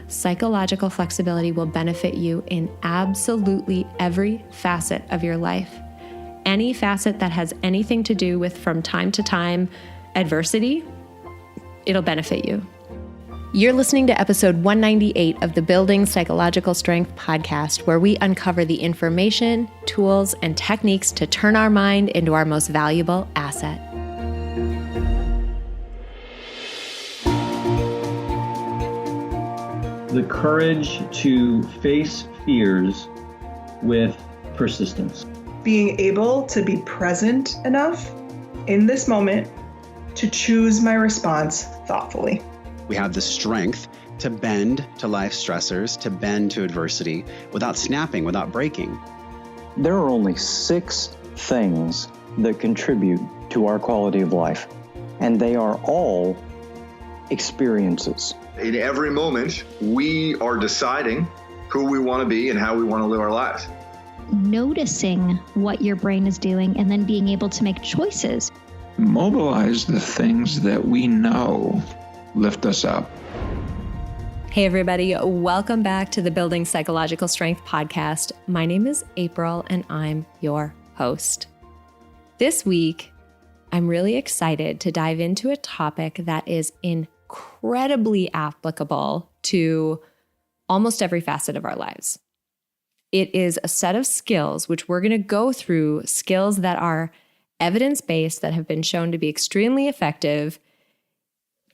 psychological flexibility will benefit you in absolutely every facet of your life. Any facet that has anything to do with, from time to time, adversity, it'll benefit you. You're listening to episode 198 of the Building Psychological Strength podcast, where we uncover the information, tools, and techniques to turn our mind into our most valuable asset. The courage to face fears with persistence. Being able to be present enough in this moment to choose my response thoughtfully. We have the strength to bend to life stressors, to bend to adversity without snapping, without breaking. There are only 6 things that contribute to our quality of life, and they are all experiences. In every moment, we are deciding who we want to be and how we want to live our lives. Noticing what your brain is doing and then being able to make choices. Mobilize the things that we know lift us up. Hey everybody, welcome back to the Building Psychological Strength podcast. My name is April and I'm your host. This week, I'm really excited to dive into a topic that is incredibly applicable to almost every facet of our lives. It is a set of skills which we're going to go through, skills that are evidence-based, that have been shown to be extremely effective,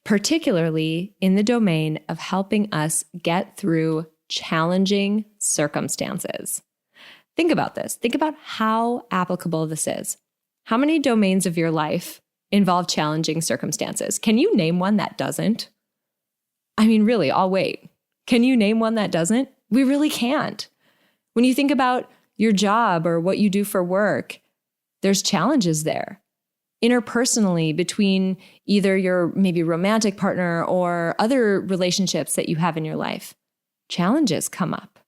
particularly in the domain of helping us get through challenging circumstances. Think about this. Think about how applicable this is. How many domains of your life involve challenging circumstances? Can you name one that doesn't? I mean, really, I'll wait. Can you name one that doesn't? We really can't. When you think about your job or what you do for work, there's challenges there. Interpersonally, between either your maybe romantic partner or other relationships that you have in your life, challenges come up.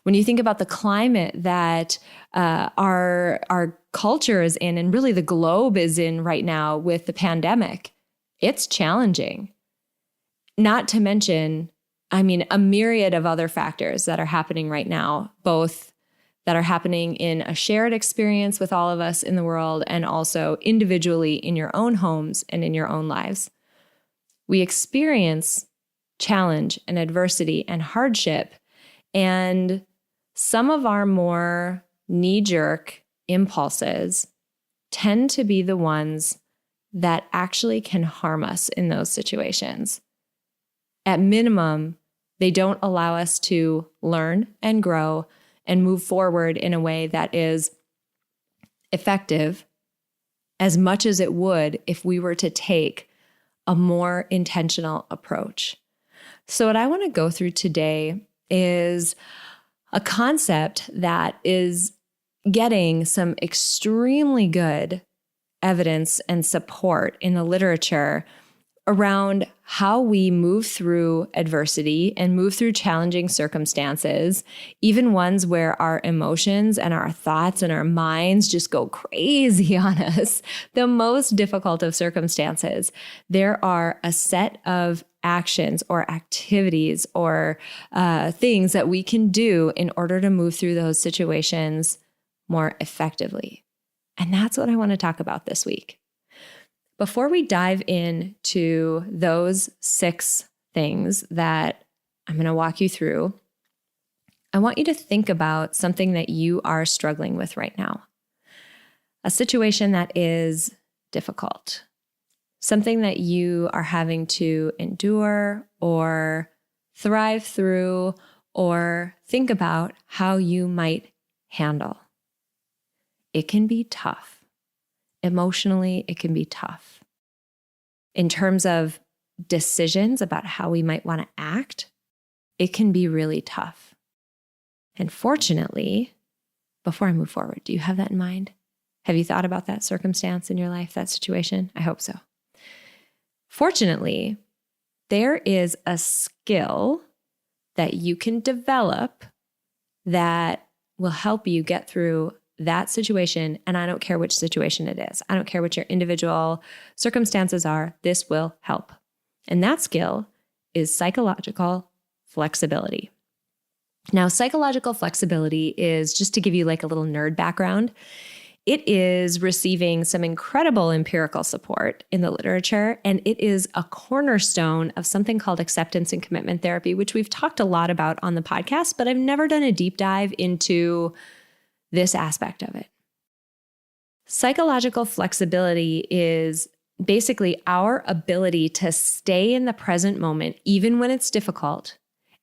When you think about the climate that our culture is in, and really the globe is in right now with the pandemic, it's challenging. Not to mention, a myriad of other factors that are happening right now, both that are happening in a shared experience with all of us in the world and also individually in your own homes and in your own lives. We experience challenge and adversity and hardship, and some of our more knee-jerk impulses tend to be the ones that actually can harm us in those situations. At minimum, they don't allow us to learn and grow and move forward in a way that is effective as much as it would if we were to take a more intentional approach. So what I want to go through today is a concept that is getting some extremely good evidence and support in the literature around how we move through adversity and move through challenging circumstances, even ones where our emotions and our thoughts and our minds just go crazy on us, the most difficult of circumstances. There are a set of actions or activities or things that we can do in order to move through those situations more effectively. And that's what I want to talk about this week. Before we dive into those 6 things that I'm going to walk you through, I want you to think about something that you are struggling with right now. A situation that is difficult, something that you are having to endure or thrive through or think about how you might handle. It can be tough. Emotionally, it can be tough. In terms of decisions about how we might want to act, it can be really tough. And fortunately, before I move forward, do you have that in mind? Have you thought about that circumstance in your life, that situation? I hope so. Fortunately, there is a skill that you can develop that will help you get through that situation. And I don't care which situation it is. I don't care what your individual circumstances are. This will help. And that skill is psychological flexibility. Now, psychological flexibility is, just to give you like a little nerd background, it is receiving some incredible empirical support in the literature, and it is a cornerstone of something called acceptance and commitment therapy, which we've talked a lot about on the podcast, but I've never done a deep dive into this aspect of it. Psychological flexibility is basically our ability to stay in the present moment, even when it's difficult,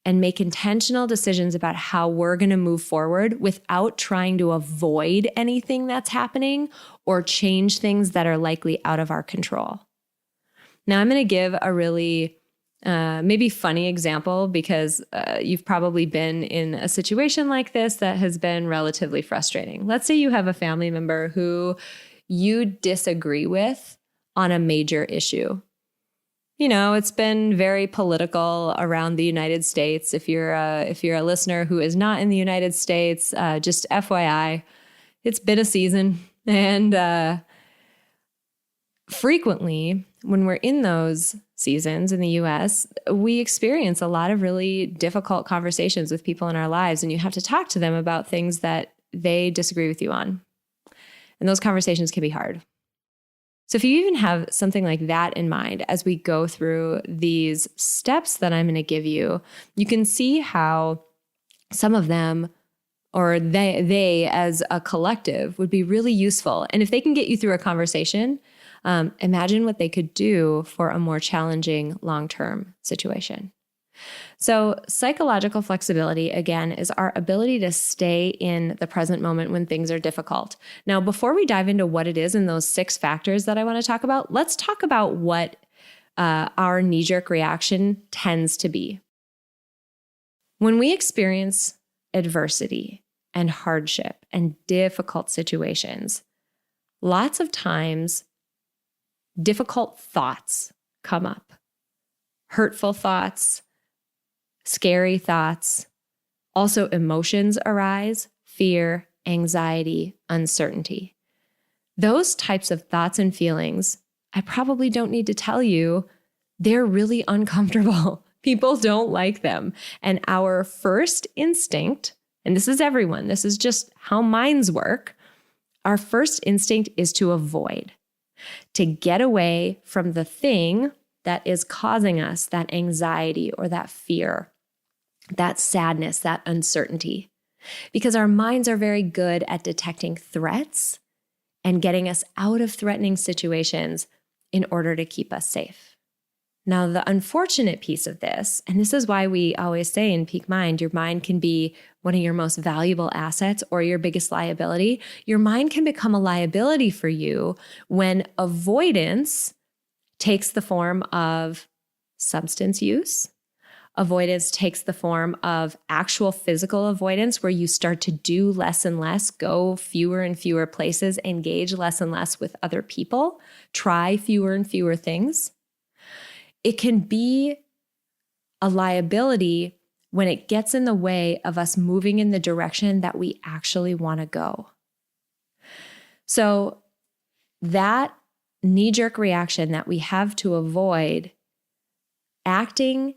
and make intentional decisions about how we're going to move forward without trying to avoid anything that's happening or change things that are likely out of our control. Now, I'm going to give a really maybe funny example because you've probably been in a situation like this that has been relatively frustrating. Let's say you have a family member who you disagree with on a major issue. You know, it's been very political around the United States. If you're a listener who is not in the United States, just FYI, it's been a season. And frequently, when we're in those seasons in the US, we experience a lot of really difficult conversations with people in our lives, and you have to talk to them about things that they disagree with you on. And those conversations can be hard. So if you even have something like that in mind as we go through these steps that I'm going to give you, you can see how some of them, or they as a collective, would be really useful. And if they can get you through a conversation, imagine what they could do for a more challenging long-term situation. So psychological flexibility, again, is our ability to stay in the present moment when things are difficult. Now, before we dive into what it is and those 6 factors that I want to talk about, let's talk about what our knee-jerk reaction tends to be. When we experience adversity and hardship and difficult situations, lots of times difficult thoughts come up, hurtful thoughts, scary thoughts. Also, emotions arise: fear, anxiety, uncertainty. Those types of thoughts and feelings, I probably don't need to tell you, they're really uncomfortable. People don't like them. And our first instinct, and this is everyone, this is just how minds work, our first instinct is to avoid, to get away from the thing that is causing us that anxiety or that fear, that sadness, that uncertainty, because our minds are very good at detecting threats and getting us out of threatening situations in order to keep us safe. Now, the unfortunate piece of this, and this is why we always say in Peak Mind, your mind can be one of your most valuable assets or your biggest liability. Your mind can become a liability for you when avoidance takes the form of substance use. Avoidance takes the form of actual physical avoidance, where you start to do less and less, go fewer and fewer places, engage less and less with other people, try fewer and fewer things. It can be a liability when it gets in the way of us moving in the direction that we actually want to go. So that knee-jerk reaction that we have to avoid, acting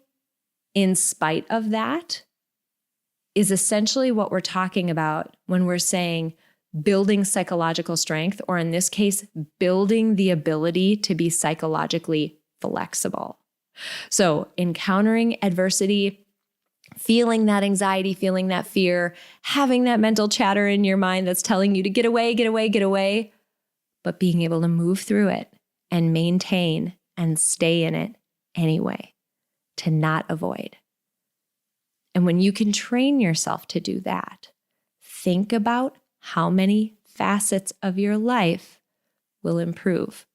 in spite of that, is essentially what we're talking about when we're saying building psychological strength, or in this case, building the ability to be psychologically flexible. So encountering adversity, feeling that anxiety, feeling that fear, having that mental chatter in your mind that's telling you to get away, get away, get away, but being able to move through it and maintain and stay in it anyway, to not avoid. And when you can train yourself to do that, think about how many facets of your life will improve.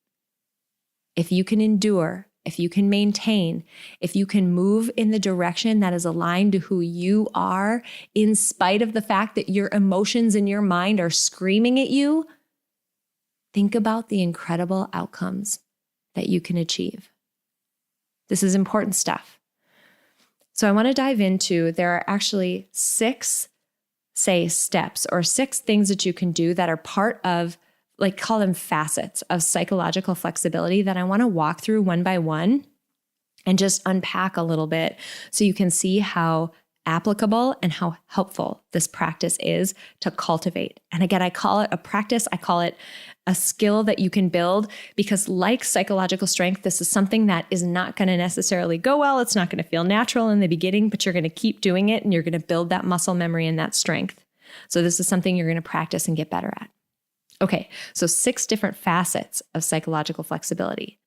If you can endure, if you can maintain, if you can move in the direction that is aligned to who you are, in spite of the fact that your emotions and your mind are screaming at you, think about the incredible outcomes that you can achieve. This is important stuff. So I want to dive into, there are actually 6, steps or 6 things that you can do that are part of, like, call them facets of psychological flexibility, that I want to walk through one by one and just unpack a little bit so you can see how applicable and how helpful this practice is to cultivate. And again, I call it a practice. I call it a skill that you can build because, like psychological strength, this is something that is not going to necessarily go well. It's not going to feel natural in the beginning, but you're going to keep doing it and you're going to build that muscle memory and that strength. So this is something you're going to practice and get better at. Okay, so 6 different facets of psychological flexibility.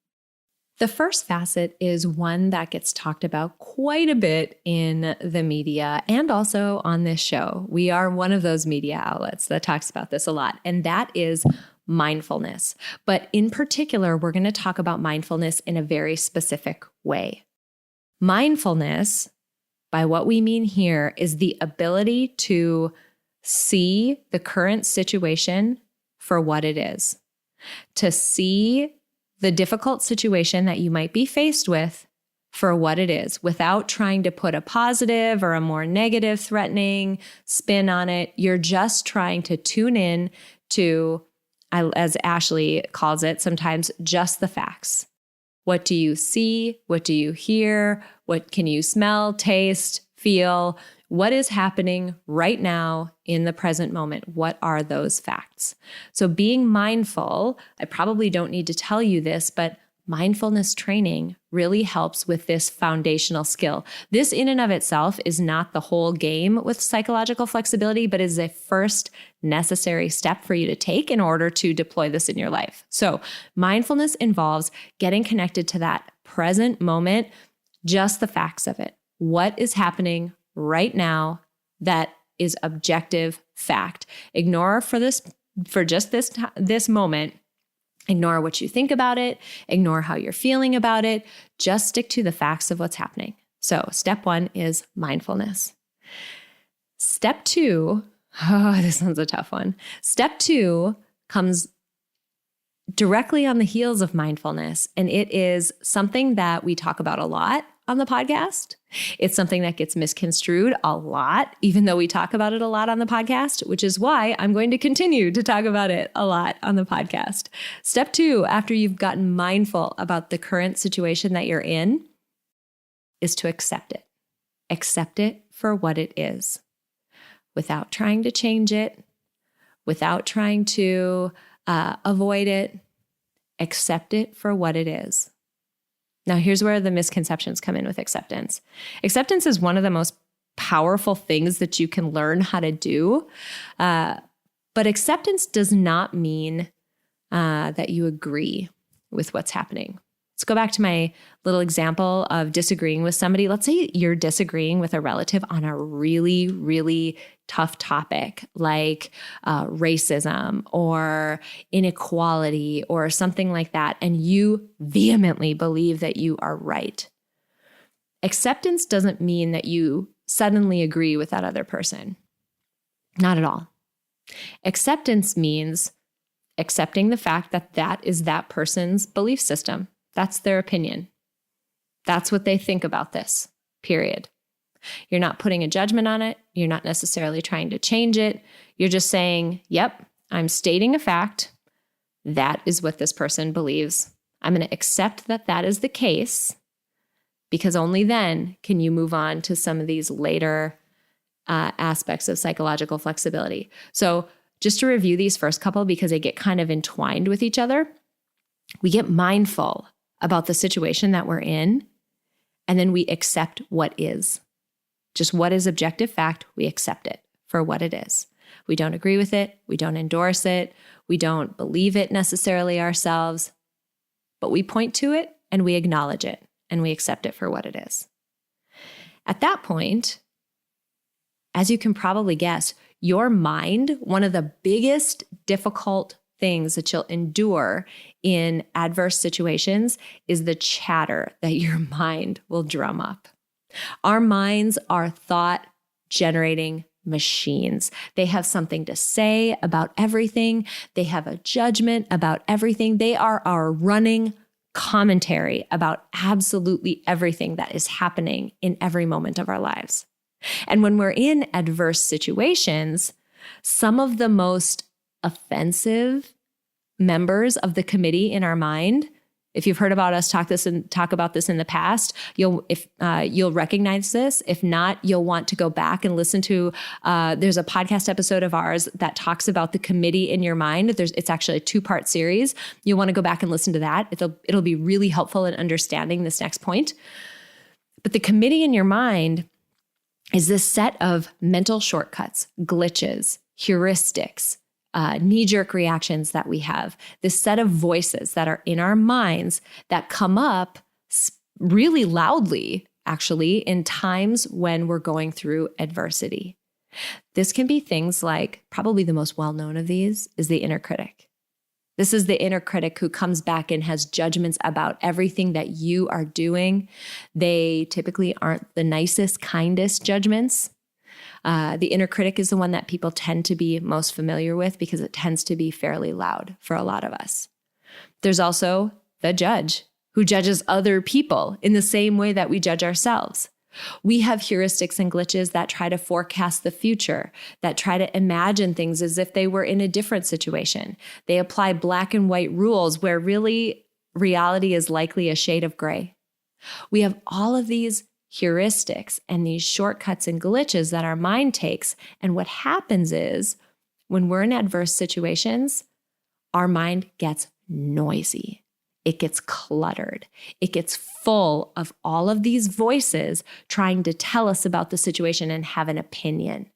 The first facet is one that gets talked about quite a bit in the media and also on this show. We are one of those media outlets that talks about this a lot, and that is mindfulness. But in particular, we're going to talk about mindfulness in a very specific way. Mindfulness, by what we mean here, is the ability to see the current situation for what it is, to see the difficult situation that you might be faced with for what it is without trying to put a positive or a more negative, threatening spin on it. You're just trying to tune in to, as Ashley calls it sometimes, just the facts. What do you see? What do you hear? What can you smell, taste, feel? What is happening right now in the present moment? What are those facts? So being mindful, I probably don't need to tell you this, but mindfulness training really helps with this foundational skill. This in and of itself is not the whole game with psychological flexibility, but is a first necessary step for you to take in order to deploy this in your life. So mindfulness involves getting connected to that present moment, just the facts of it. What is happening right now that is objective fact. Ignore for just this moment. Ignore what you think about it. Ignore how you're feeling about it. Just stick to the facts of what's happening. So step 1 is mindfulness. Step 2, this one's a tough one. Step 2 comes directly on the heels of mindfulness, and it is something that we talk about a lot on the podcast. It's something that gets misconstrued a lot, even though we talk about it a lot on the podcast, which is why I'm going to continue to talk about it a lot on the podcast. Step 2, after you've gotten mindful about the current situation that you're in, is to accept it. Accept it for what it is, without trying to change it, without trying to avoid it. Accept it for what it is. Now, here's where the misconceptions come in with acceptance. Acceptance is one of the most powerful things that you can learn how to do. But acceptance does not mean that you agree with what's happening. Let's go back to my little example of disagreeing with somebody. Let's say you're disagreeing with a relative on a really, really tough topic like racism or inequality or something like that, and you vehemently believe that you are right. Acceptance doesn't mean that you suddenly agree with that other person. Not at all. Acceptance means accepting the fact that that is that person's belief system. That's their opinion. That's what they think about this, period. You're not putting a judgment on it. You're not necessarily trying to change it. You're just saying, yep, I'm stating a fact. That is what this person believes. I'm going to accept that that is the case, because only then can you move on to some of these later aspects of psychological flexibility. So just to review these first couple, because they get kind of entwined with each other, we get mindful about the situation that we're in, and then we accept what is. Just what is objective fact, we accept it for what it is. We don't agree with it. We don't endorse it. We don't believe it necessarily ourselves, but we point to it and we acknowledge it and we accept it for what it is. At that point, as you can probably guess, your mind, one of the biggest difficult things that you'll endure in adverse situations is the chatter that your mind will drum up. Our minds are thought-generating machines. They have something to say about everything. They have a judgment about everything. They are our running commentary about absolutely everything that is happening in every moment of our lives. And when we're in adverse situations, some of the most offensive members of the committee in our mind If you've heard about us talk about this in the past, you'll recognize this. If not, you'll want to go back and listen to, there's a podcast episode of ours that talks about the committee in your mind. It's actually a 2-part series. You'll want to go back and listen to that. It'll be really helpful in understanding this next point. But the committee in your mind is this set of mental shortcuts, glitches, heuristics, knee-jerk reactions that we have, this set of voices that are in our minds that come up really loudly, actually, in times when we're going through adversity. This can be things like, probably the most well-known of these is the inner critic. This is the inner critic who comes back and has judgments about everything that you are doing. They typically aren't the nicest, kindest judgments. The inner critic is the one that people tend to be most familiar with because it tends to be fairly loud for a lot of us. There's also the judge who judges other people in the same way that we judge ourselves. We have heuristics and glitches that try to forecast the future, that try to imagine things as if they were in a different situation. They apply black and white rules where really reality is likely a shade of gray. We have all of these heuristics and these shortcuts and glitches that our mind takes. And what happens is when we're in adverse situations, our mind gets noisy. It gets cluttered. It gets full of all of these voices trying to tell us about the situation and have an opinion.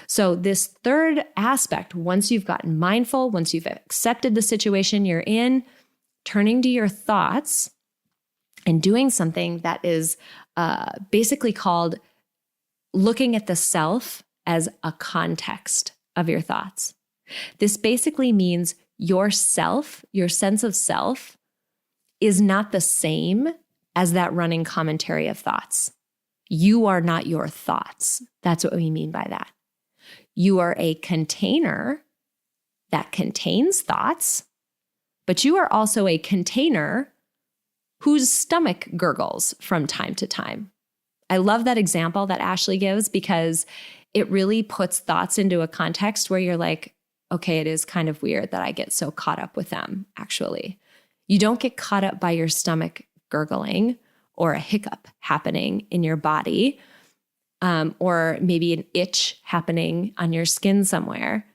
So this third aspect, once you've gotten mindful, once you've accepted the situation you're in, turning to your thoughts and doing something that is basically called looking at the self as a context of your thoughts. This basically means your self, your sense of self, is not the same as that running commentary of thoughts. You are not your thoughts. That's what we mean by that. You are a container that contains thoughts, but you are also a container whose stomach gurgles from time to time. I love that example that Ashley gives because it really puts thoughts into a context where you're like, okay, it is kind of weird that I get so caught up with them, actually. You don't get caught up by your stomach gurgling or a hiccup happening in your body, or maybe an itch happening on your skin somewhere.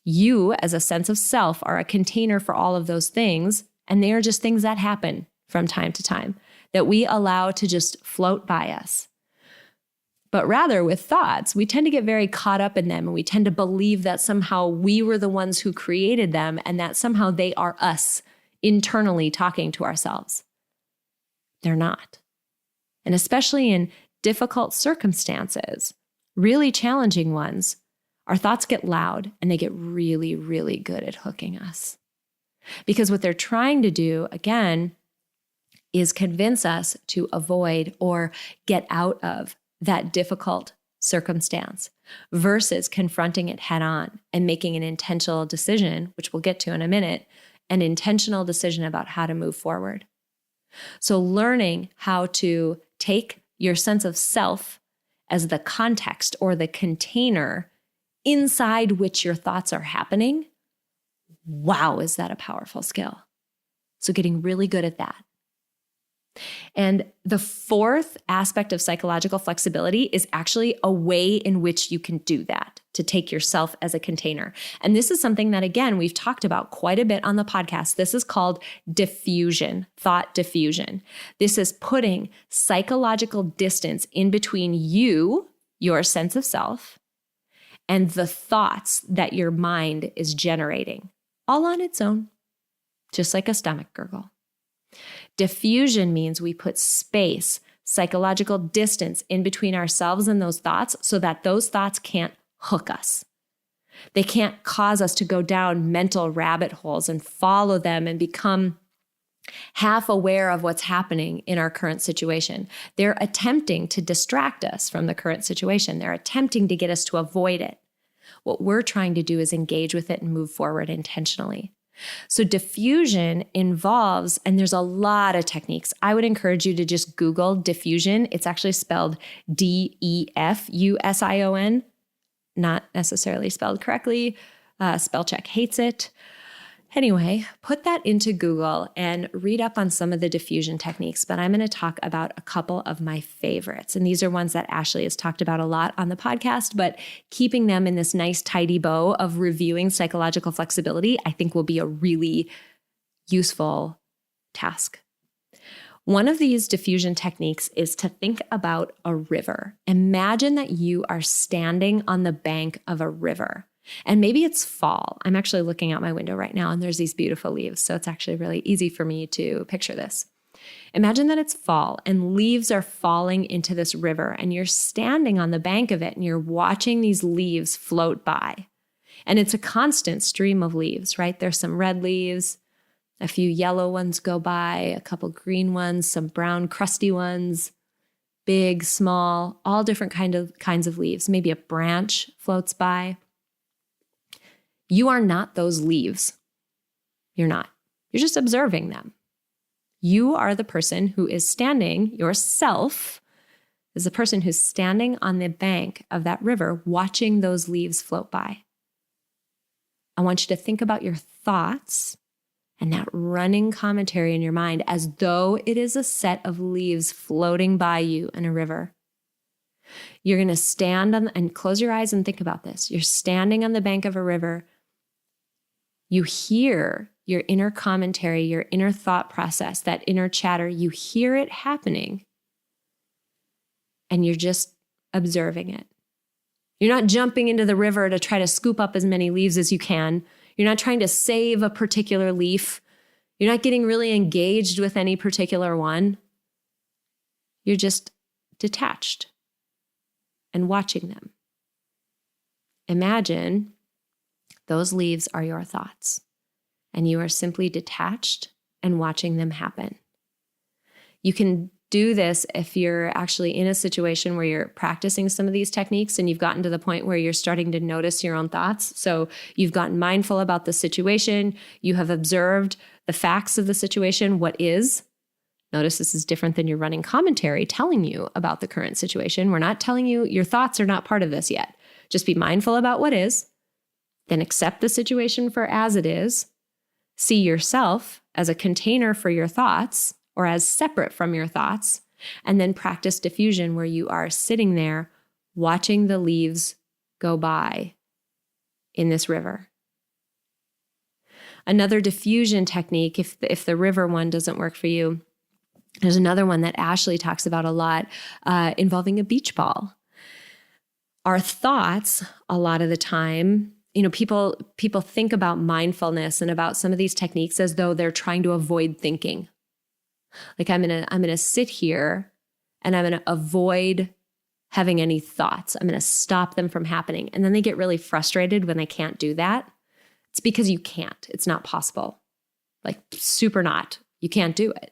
You, as a sense of self, are a container for all of those things, and they are just things that happen from time to time that we allow to just float by us. But rather with thoughts, we tend to get very caught up in them and we tend to believe that somehow we were the ones who created them and that somehow they are us internally talking to ourselves. They're not. And especially in difficult circumstances, really challenging ones, our thoughts get loud and they get really, really good at hooking us. Because what they're trying to do, again, is convince us to avoid or get out of that difficult circumstance versus confronting it head on and making an intentional decision, which we'll get to in a minute, an intentional decision about how to move forward. So learning how to take your sense of self as the context or the container inside which your thoughts are happening, wow, is that a powerful skill? So getting really good at that. And the fourth aspect of psychological flexibility is actually a way in which you can do that, to take yourself as a container. And this is something that, again, we've talked about quite a bit on the podcast. This is called diffusion, thought diffusion. This is putting psychological distance in between you, your sense of self, and the thoughts that your mind is generating, all on its own, just like a stomach gurgle. Diffusion means we put space, psychological distance in between ourselves and those thoughts so that those thoughts can't hook us. They can't cause us to go down mental rabbit holes and follow them and become half aware of what's happening in our current situation. They're attempting to distract us from the current situation. They're attempting to get us to avoid it. What we're trying to do is engage with it and move forward intentionally. So diffusion involves, and there's a lot of techniques. I would encourage you to just Google diffusion. It's actually spelled Defusion, not necessarily spelled correctly. Spell check hates it. Anyway, put that into Google and read up on some of the diffusion techniques, but I'm going to talk about a couple of my favorites. And these are ones that Ashley has talked about a lot on the podcast, but keeping them in this nice, tidy bow of reviewing psychological flexibility, I think will be a really useful task. One of these diffusion techniques is to think about a river. Imagine that you are standing on the bank of a river. And maybe it's fall. I'm actually looking out my window right now and there's these beautiful leaves. So it's actually really easy for me to picture this. Imagine that it's fall and leaves are falling into this river and you're standing on the bank of it and you're watching these leaves float by. And it's a constant stream of leaves, right? There's some red leaves, a few yellow ones go by, a couple green ones, some brown crusty ones, big, small, all different kinds of leaves. Maybe a branch floats by. You are not those leaves. You're not. You're just observing them. You are the person who is standing, yourself is the person who's standing on the bank of that river watching those leaves float by. I want you to think about your thoughts and that running commentary in your mind as though it is a set of leaves floating by you in a river. You're going to stand on and close your eyes and think about this. You're standing on the bank of a river. You hear your inner commentary, your inner thought process, that inner chatter. You hear it happening and you're just observing it. You're not jumping into the river to try to scoop up as many leaves as you can. You're not trying to save a particular leaf. You're not getting really engaged with any particular one. You're just detached and watching them. Imagine those leaves are your thoughts, and you are simply detached and watching them happen. You can do this if you're actually in a situation where you're practicing some of these techniques and you've gotten to the point where you're starting to notice your own thoughts. So you've gotten mindful about the situation. You have observed the facts of the situation, what is. Notice this is different than your running commentary telling you about the current situation. We're not telling you, your thoughts are not part of this yet. Just be mindful about what is. Then accept the situation for as it is. See yourself as a container for your thoughts or as separate from your thoughts. And then practice diffusion where you are sitting there watching the leaves go by in this river. Another diffusion technique, if the river one doesn't work for you, there's another one that Ashley talks about a lot involving a beach ball. Our thoughts, a lot of the time, people think about mindfulness and about some of these techniques as though they're trying to avoid thinking. Like I'm gonna sit here and I'm gonna avoid having any thoughts. I'm gonna stop them from happening. And then they get really frustrated when they can't do that. It's because you can't. It's not possible. Like super not. You can't do it.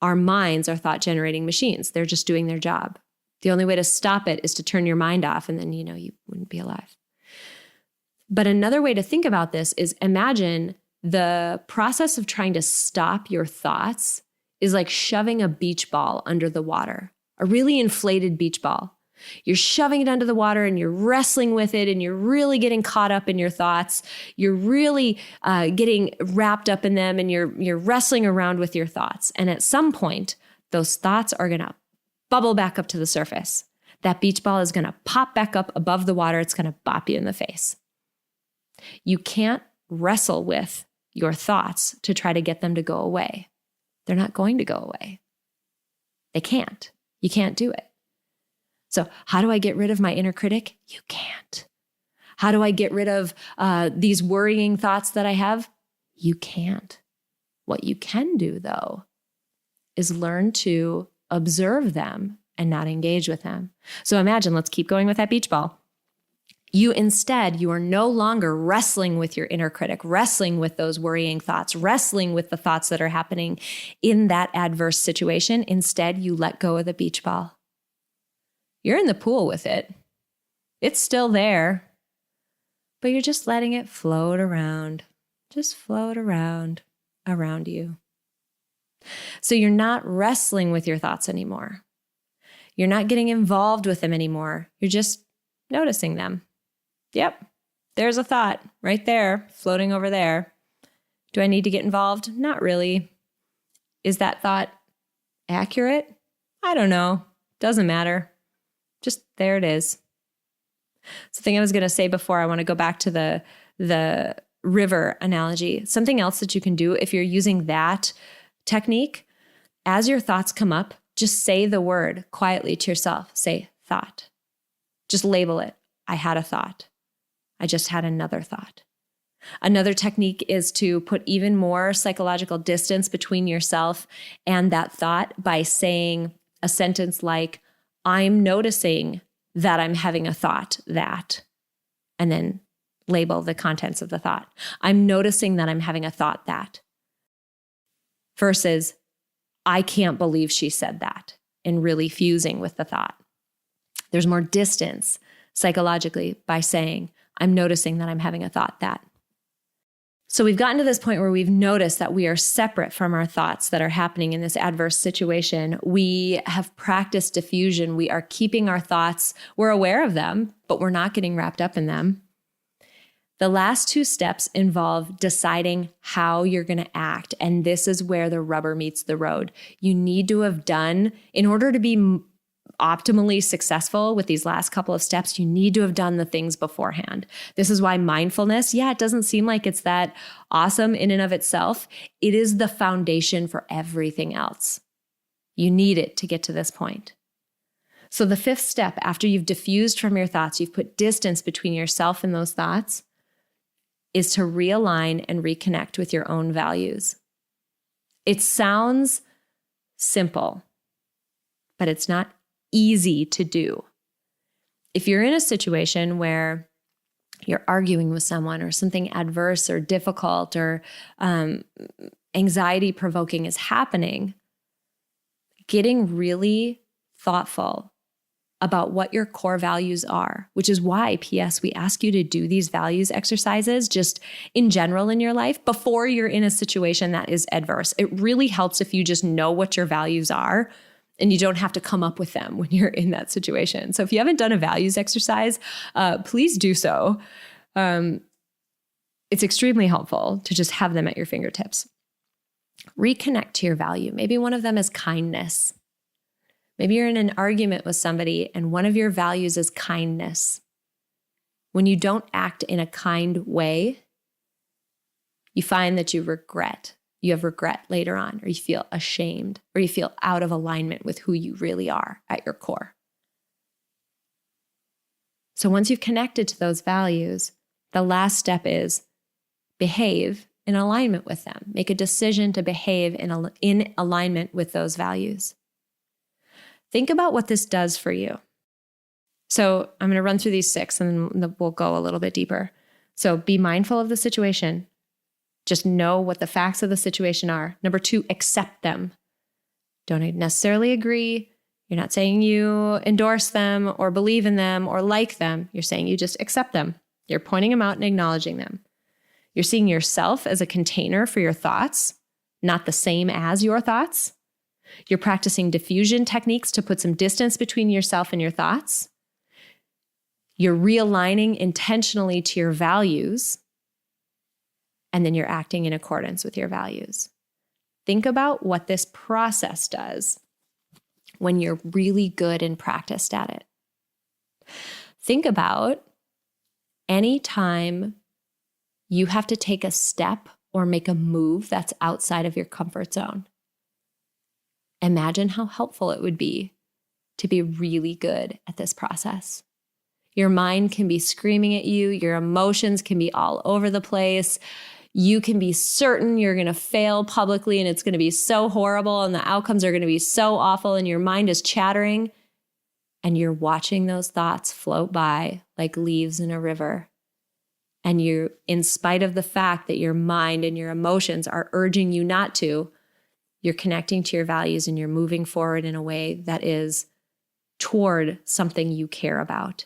Our minds are thought-generating machines. They're just doing their job. The only way to stop it is to turn your mind off, and then you wouldn't be alive. But another way to think about this is imagine the process of trying to stop your thoughts is like shoving a beach ball under the water, a really inflated beach ball. You're shoving it under the water and you're wrestling with it and you're really getting caught up in your thoughts. You're really getting wrapped up in them and you're wrestling around with your thoughts. And at some point, those thoughts are going to bubble back up to the surface. That beach ball is going to pop back up above the water. It's going to bop you in the face. You can't wrestle with your thoughts to try to get them to go away. They're not going to go away. They can't. You can't do it. So how do I get rid of my inner critic? You can't. How do I get rid of these worrying thoughts that I have? You can't. What you can do, though, is learn to observe them and not engage with them. So imagine, let's keep going with that beach ball. You are no longer wrestling with your inner critic, wrestling with those worrying thoughts, wrestling with the thoughts that are happening in that adverse situation. Instead, you let go of the beach ball. You're in the pool with it. It's still there, but you're just letting it float around, just float around you. So you're not wrestling with your thoughts anymore. You're not getting involved with them anymore. You're just noticing them. Yep, there's a thought right there, floating over there. Do I need to get involved? Not really. Is that thought accurate? I don't know. Doesn't matter. Just there it is. Something I was going to say before, I want to go back to the river analogy. Something else that you can do if you're using that technique, as your thoughts come up, just say the word quietly to yourself. Say thought. Just label it. I had a thought. I just had another thought. Another technique is to put even more psychological distance between yourself and that thought by saying a sentence like, I'm noticing that I'm having a thought that, and then label the contents of the thought. I'm noticing that I'm having a thought that, versus I can't believe she said that, and really fusing with the thought. There's more distance psychologically by saying, I'm noticing that I'm having a thought that. So we've gotten to this point where we've noticed that we are separate from our thoughts that are happening in this adverse situation. We have practiced diffusion. We are keeping our thoughts. We're aware of them, but we're not getting wrapped up in them. The last two steps involve deciding how you're going to act. And this is where the rubber meets the road. You need to have done, in order to be optimally successful with these last couple of steps, you need to have done the things beforehand. This is why mindfulness, it doesn't seem like it's that awesome in and of itself. It is the foundation for everything else. You need it to get to this point. So the fifth step, after you've diffused from your thoughts, you've put distance between yourself and those thoughts, is to realign and reconnect with your own values. It sounds simple, but it's not easy to do. If you're in a situation where you're arguing with someone or something adverse or difficult or anxiety provoking is happening, getting really thoughtful about what your core values are, which is why, P.S., we ask you to do these values exercises just in general in your life before you're in a situation that is adverse. It really helps if you just know what your values are and you don't have to come up with them when you're in that situation. So if you haven't done a values exercise, please do so. It's extremely helpful to just have them at your fingertips. Reconnect to your value. Maybe one of them is kindness. Maybe you're in an argument with somebody and one of your values is kindness. When you don't act in a kind way, you find that you have regret later on, or you feel ashamed, or you feel out of alignment with who you really are at your core. So once you've connected to those values, the last step is behave in alignment with them. Make a decision to behave in alignment with those values. Think about what this does for you. So I'm going to run through these 6 and then we'll go a little bit deeper. So be mindful of the situation. Just know what the facts of the situation are. Number 2, accept them. Don't necessarily agree. You're not saying you endorse them or believe in them or like them. You're saying you just accept them. You're pointing them out and acknowledging them. You're seeing yourself as a container for your thoughts, not the same as your thoughts. You're practicing diffusion techniques to put some distance between yourself and your thoughts. You're realigning intentionally to your values. And then you're acting in accordance with your values. Think about what this process does when you're really good and practiced at it. Think about any time you have to take a step or make a move that's outside of your comfort zone. Imagine how helpful it would be to be really good at this process. Your mind can be screaming at you. Your emotions can be all over the place. You can be certain you're going to fail publicly and it's going to be so horrible and the outcomes are going to be so awful and your mind is chattering and you're watching those thoughts float by like leaves in a river. And you, in spite of the fact that your mind and your emotions are urging you not to, you're connecting to your values and you're moving forward in a way that is toward something you care about,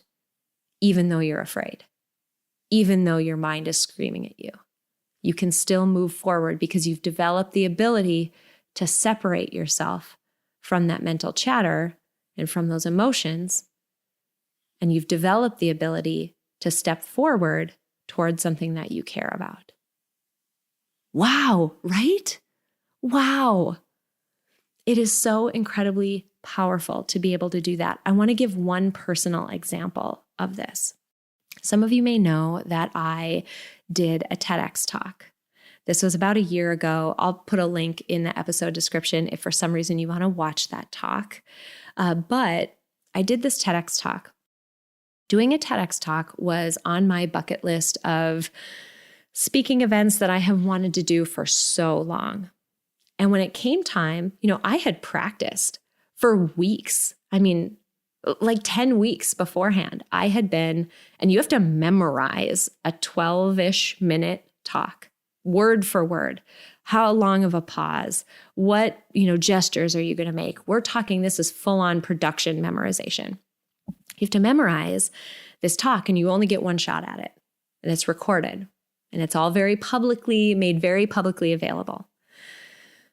even though you're afraid, even though your mind is screaming at you. You can still move forward because you've developed the ability to separate yourself from that mental chatter and from those emotions. And you've developed the ability to step forward towards something that you care about. Wow, right? Wow. It is so incredibly powerful to be able to do that. I want to give one personal example of this. Some of you may know that I did a TEDx talk. This was about a year ago. I'll put a link in the episode description if for some reason you want to watch that talk. But I did this TEDx talk. Doing a TEDx talk was on my bucket list of speaking events that I have wanted to do for so long. And when it came time, I had practiced for weeks. I mean, like 10 weeks beforehand. I had been, and you have to memorize a 12-ish minute talk, word for word. How long of a pause? What, gestures are you going to make? We're talking, this is full-on production memorization. You have to memorize this talk and you only get one shot at it. And it's recorded. And it's all made very publicly available.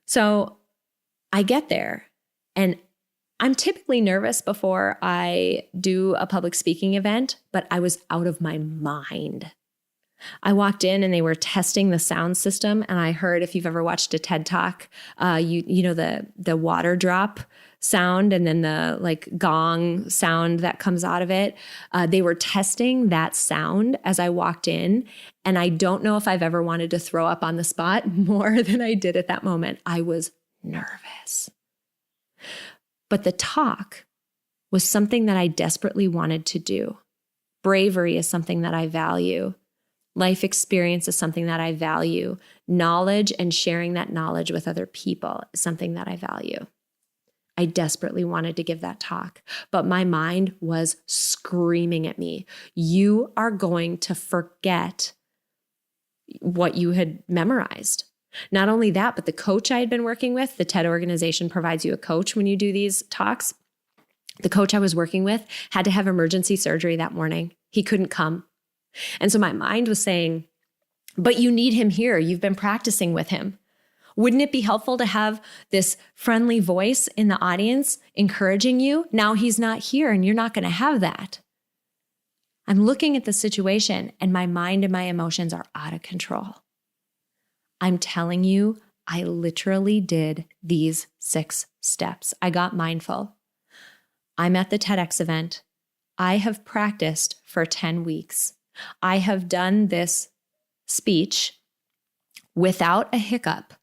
So I get there and I'm typically nervous before I do a public speaking event, but I was out of my mind. I walked in and they were testing the sound system, and I heard, if you've ever watched a TED Talk, you know the water drop sound and then the gong sound that comes out of it. They were testing that sound as I walked in, and I don't know if I've ever wanted to throw up on the spot more than I did at that moment. I was nervous. But the talk was something that I desperately wanted to do. Bravery is something that I value. Life experience is something that I value. Knowledge and sharing that knowledge with other people is something that I value. I desperately wanted to give that talk, but my mind was screaming at me. You are going to forget what you had memorized. Not only that, but the coach I had been working with, the TED organization provides you a coach when you do these talks. The coach I was working with had to have emergency surgery that morning. He couldn't come. And so my mind was saying, but you need him here. You've been practicing with him. Wouldn't it be helpful to have this friendly voice in the audience encouraging you? Now he's not here and you're not going to have that. I'm looking at the situation and my mind and my emotions are out of control. I'm telling you, I literally did these 6 steps. I got mindful. I'm at the TEDx event. I have practiced for 10 weeks. I have done this speech without a hiccup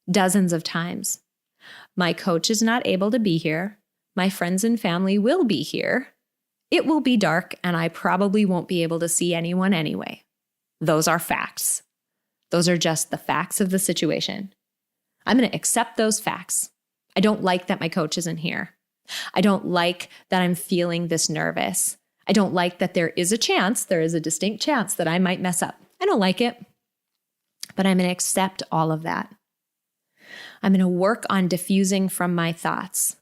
dozens of times. My coach is not able to be here. My friends and family will be here. It will be dark and I probably won't be able to see anyone anyway. Those are facts. Those are just the facts of the situation. I'm going to accept those facts. I don't like that my coach isn't here. I don't like that I'm feeling this nervous. I don't like that there is a distinct chance that I might mess up. I don't like it, but I'm going to accept all of that. I'm going to work on diffusing from my thoughts.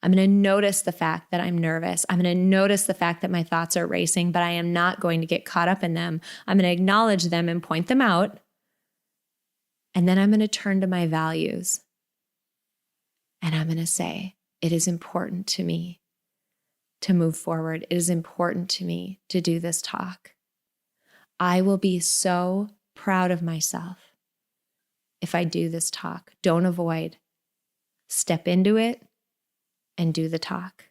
I'm going to notice the fact that I'm nervous. I'm going to notice the fact that my thoughts are racing, but I am not going to get caught up in them. I'm going to acknowledge them and point them out. And then I'm going to turn to my values. And I'm going to say, it is important to me to move forward. It is important to me to do this talk. I will be so proud of myself if I do this talk. Don't avoid. Step into it and do the talk.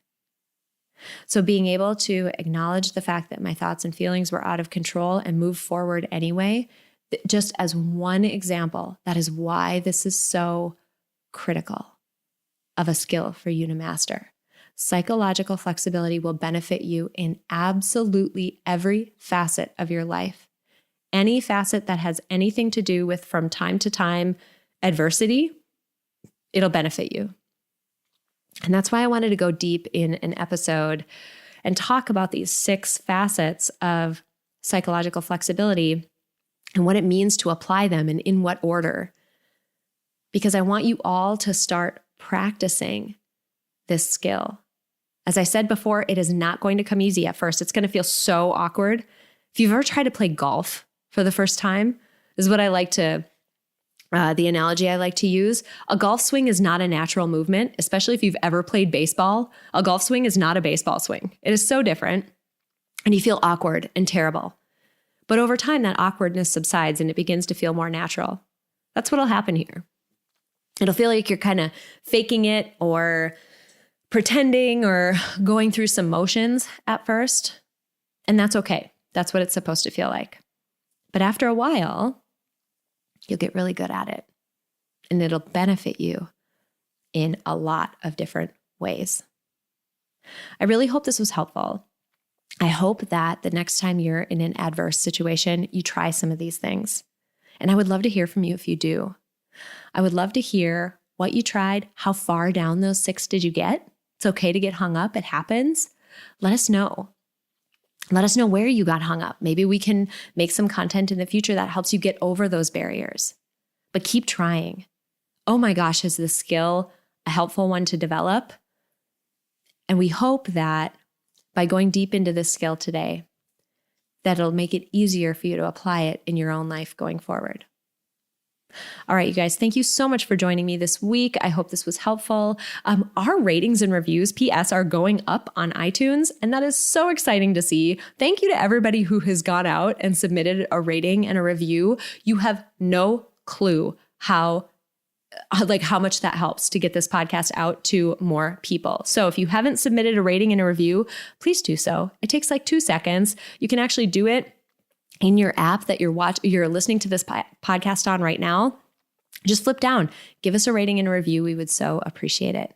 So being able to acknowledge the fact that my thoughts and feelings were out of control and move forward anyway, just as one example, that is why this is so critical of a skill for you to master. Psychological flexibility will benefit you in absolutely every facet of your life. Any facet that has anything to do with, from time to time, adversity, it'll benefit you. And that's why I wanted to go deep in an episode and talk about these 6 facets of psychological flexibility and what it means to apply them and in what order. Because I want you all to start practicing this skill. As I said before, it is not going to come easy at first. It's going to feel so awkward. If you've ever tried to play golf for the first time, this is what I like to, the analogy I like to use. A golf swing is not a natural movement, especially if you've ever played baseball. A golf swing is not a baseball swing. It is so different, and you feel awkward and terrible. But over time, that awkwardness subsides and it begins to feel more natural. That's what'll happen here. It'll feel like you're kind of faking it or pretending or going through some motions at first. And that's okay. That's what it's supposed to feel like. But after a while, you'll get really good at it. And it'll benefit you in a lot of different ways. I really hope this was helpful. I hope that the next time you're in an adverse situation, you try some of these things. And I would love to hear from you if you do. I would love to hear what you tried. How far down those 6 did you get? It's okay to get hung up. It happens. Let us know. Let us know where you got hung up. Maybe we can make some content in the future that helps you get over those barriers. But keep trying. Oh my gosh, is this skill a helpful one to develop? And we hope that by going deep into this skill today, that it'll make it easier for you to apply it in your own life going forward. All right, you guys, thank you so much for joining me this week. I hope this was helpful. Our ratings and reviews, PS, are going up on iTunes, and that is so exciting to see. Thank you to everybody who has gone out and submitted a rating and a review. You have no clue how much that helps to get this podcast out to more people. So if you haven't submitted a rating and a review, please do so. It takes like 2 seconds. You can actually do it in your app that you're listening to this podcast on right now. Just flip down, give us a rating and a review. We would so appreciate it.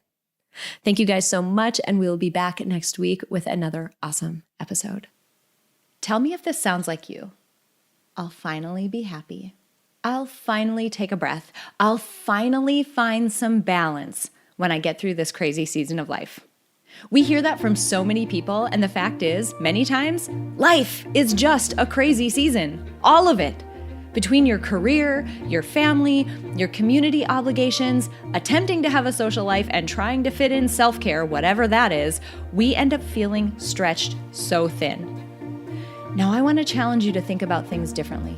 Thank you guys so much, and we'll be back next week with another awesome episode. Tell me if this sounds like you. I'll finally be happy. I'll finally take a breath. I'll finally find some balance when I get through this crazy season of life. We hear that from so many people, and the fact is, many times, life is just a crazy season. All of it. Between your career, your family, your community obligations, attempting to have a social life, and trying to fit in self-care, whatever that is, we end up feeling stretched so thin. Now, I want to challenge you to think about things differently.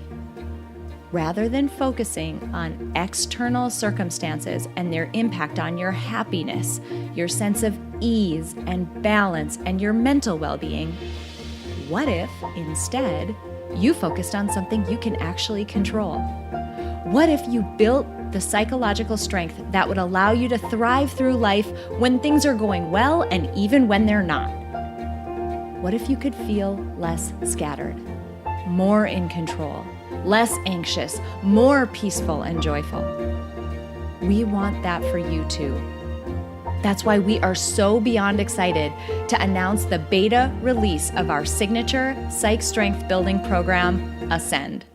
Rather than focusing on external circumstances and their impact on your happiness, your sense of ease and balance, and your mental well-being, what if instead you focused on something you can actually control? What if you built the psychological strength that would allow you to thrive through life when things are going well and even when they're not? What if you could feel less scattered, more in control, less anxious, more peaceful and joyful? We want that for you too. That's why we are so beyond excited to announce the beta release of our signature Psych Strength Building program, Ascend.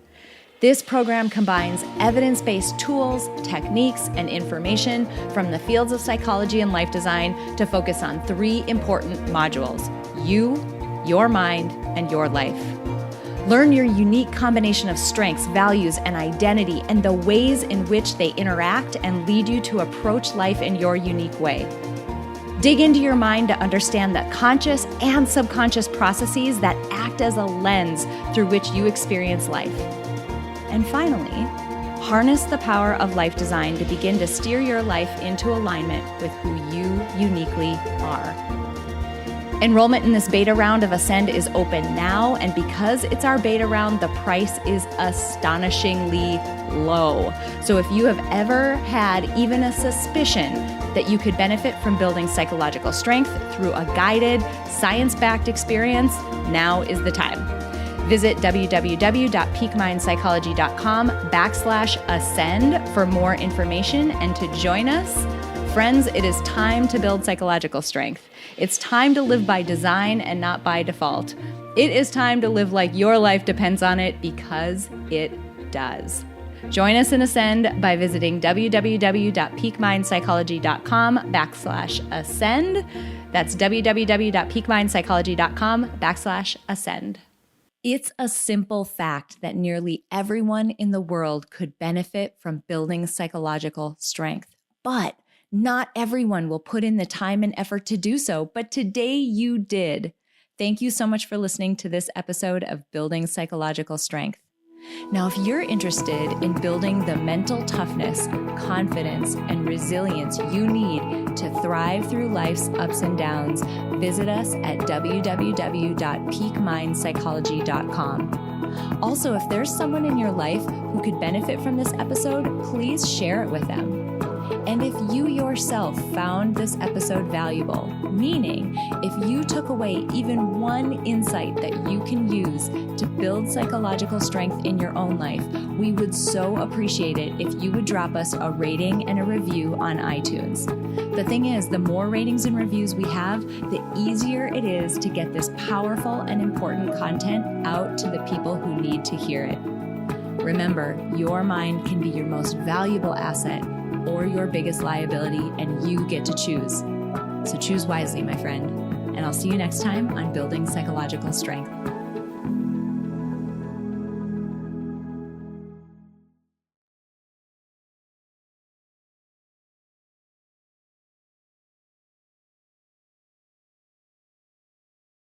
This program combines evidence-based tools, techniques, and information from the fields of psychology and life design to focus on 3 important modules: you, your mind, and your life. Learn your unique combination of strengths, values, and identity, and the ways in which they interact and lead you to approach life in your unique way. Dig into your mind to understand the conscious and subconscious processes that act as a lens through which you experience life. And finally, harness the power of life design to begin to steer your life into alignment with who you uniquely are. Enrollment in this beta round of Ascend is open now, and because it's our beta round, the price is astonishingly low. So if you have ever had even a suspicion that you could benefit from building psychological strength through a guided, science-backed experience, now is the time. Visit www.peakmindpsychology.com/ascend for more information and to join us. Friends, it is time to build psychological strength. It's time to live by design and not by default. It is time to live like your life depends on it, because it does. Join us in Ascend by visiting www.peakmindpsychology.com/ascend. That's www.peakmindpsychology.com/ascend. It's a simple fact that nearly everyone in the world could benefit from building psychological strength, but not everyone will put in the time and effort to do so, but today you did. Thank you so much for listening to this episode of Building Psychological Strength. Now, if you're interested in building the mental toughness, confidence, and resilience you need to thrive through life's ups and downs, visit us at www.peakmindpsychology.com. Also, if there's someone in your life who could benefit from this episode, please share it with them. And if you yourself found this episode valuable, meaning if you took away even one insight that you can use to build psychological strength in your own life, we would so appreciate it if you would drop us a rating and a review on iTunes. The thing is, the more ratings and reviews we have, the easier it is to get this powerful and important content out to the people who need to hear it. Remember, your mind can be your most valuable asset or your biggest liability, and you get to choose. So choose wisely, my friend. And I'll see you next time on Building Psychological Strength.